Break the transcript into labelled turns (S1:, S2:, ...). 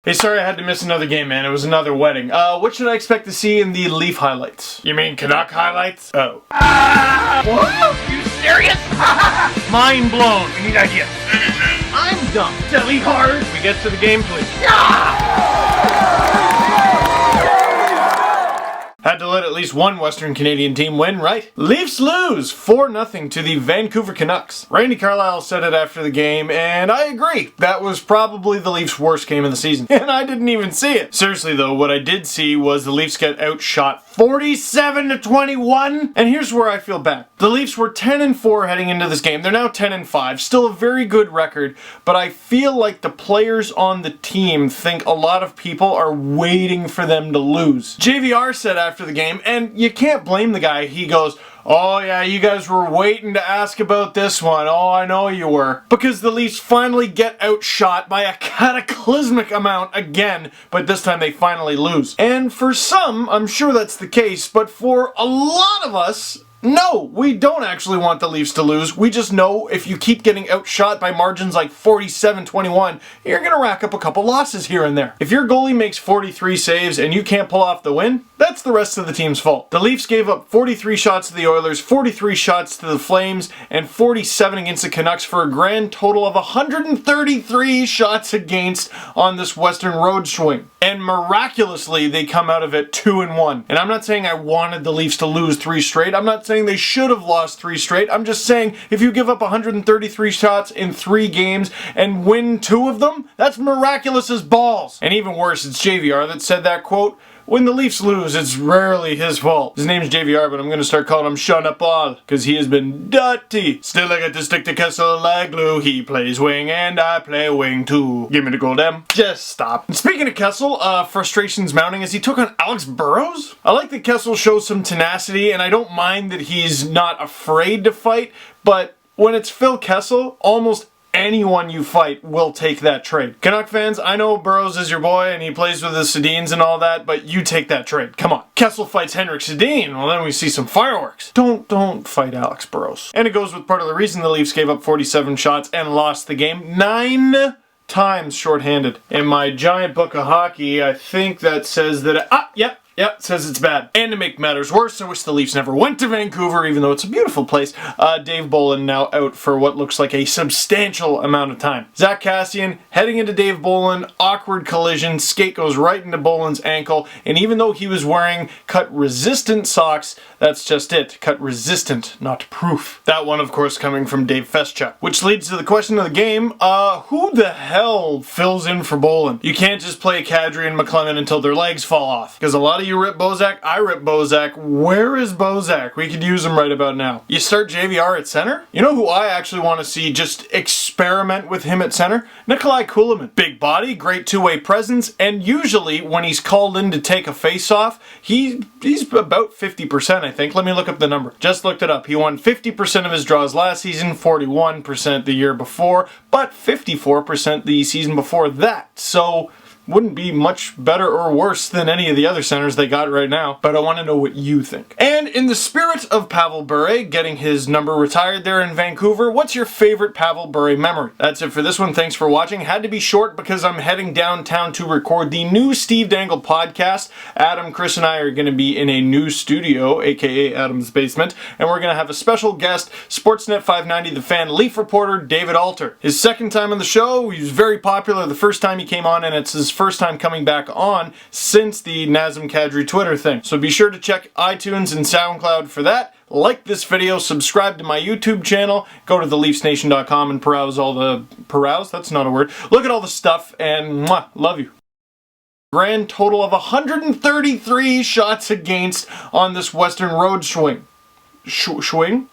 S1: Hey, sorry I had to miss another game, man. It was another wedding. What should I expect to see in the Leaf highlights? You mean Canuck highlights? Oh.
S2: What? You serious?
S1: Mind blown.
S2: We need ideas. I'm dumb. Silly hard.
S1: We get to the game, please. Had to let at least one Western Canadian team win, right? Leafs lose 4-0 to the Vancouver Canucks. Randy Carlyle said it after the game, and I agree. That was probably the Leafs' worst game of the season. And I didn't even see it. Seriously though, what I did see was the Leafs get outshot 47-21. And here's where I feel bad. The Leafs were 10-4 heading into this game. They're now 10-5. Still a very good record, but I feel like the players on the team think a lot of people are waiting for them to lose. JVR said after the game, and you can't blame the guy, he goes, "Oh yeah, you guys were waiting to ask about this one. Oh, I know you were." Because the Leafs finally get outshot by a cataclysmic amount again, but this time they finally lose. And for some, I'm sure that's the case, but for a lot of us, no, we don't actually want the Leafs to lose. We just know if you keep getting outshot by margins like 47-21, you're going to rack up a couple losses here and there. If your goalie makes 43 saves and you can't pull off the win, that's the rest of the team's fault. The Leafs gave up 43 shots to the Oilers, 43 shots to the Flames, and 47 against the Canucks for a grand total of 133 shots against on this Western road swing. And miraculously, they come out of it 2-1. And I'm not saying I wanted the Leafs to lose 3 straight. I'm not saying they should have lost 3 straight. I'm just saying if you give up 133 shots in 3 games and win 2 of them, that's miraculous as balls. And even worse, it's JVR that said that quote. When the Leafs lose, it's rarely his fault. His name's JVR, but I'm going to start calling him Sean Boll'd, because he has been dirty. Still I get to stick to Kessel like glue. He plays wing and I play wing too. Give me the goal, damn. Just stop. And speaking of Kessel, frustrations mounting as he took on Alex Burrows. I like that Kessel shows some tenacity, and I don't mind that he's not afraid to fight, but when it's Phil Kessel, almost anyone you fight will take that trade. Canuck fans, I know Burrows is your boy and he plays with the Sedins and all that, but you take that trade. Come on. Kessel fights Henrik Sedin. Well, then we see some fireworks. Don't fight Alex Burrows. And it goes with part of the reason the Leafs gave up 47 shots and lost the game 9 times shorthanded. In my giant book of hockey, I think that says that... Yep, it says it's bad. And to make matters worse, I wish the Leafs never went to Vancouver, even though it's a beautiful place. Dave Bolland now out for what looks like a substantial amount of time. Zach Kassian heading into Dave Bolland, awkward collision, skate goes right into Bolland's ankle, and even though he was wearing cut-resistant socks, that's just it. Cut-resistant, not proof. That one, of course, coming from Dave Feschuk. Which leads to the question of the game, who the hell fills in for Bolland? You can't just play Kadri and McClellan until their legs fall off, because a lot of you rip Bozak, I rip Bozak. Where is Bozak? We could use him right about now. You start JVR at center? You know who I actually want to see just experiment with him at center? Nikolai Kulemin. Big body, great two-way presence, and usually when he's called in to take a face-off, he's about 50%, I think. Let me look up the number. Just looked it up. He won 50% of his draws last season, 41% the year before, but 54% the season before that. So wouldn't be much better or worse than any of the other centers they got right now, but I want to know what you think. And in the spirit of Pavel Bure getting his number retired there in Vancouver, what's your favorite Pavel Bure memory? That's it for this one. Thanks for watching. Had to be short because I'm heading downtown to record the new Steve Dangle podcast. Adam, Chris, and I are going to be in a new studio, aka Adam's basement, and we're going to have a special guest, Sportsnet 590 The Fan Leaf reporter David Alter. His second time on the show. He was very popular the first time he came on, and it's his first time coming back on since the Nazem Kadri Twitter thing. So be sure to check iTunes and SoundCloud for that. Like this video, subscribe to my YouTube channel, go to theleafsnation.com and peruse all the... Peruse? That's not a word. Look at all the stuff, and mwah, love you. Grand total of 133 shots against on this Western road swing. Swing?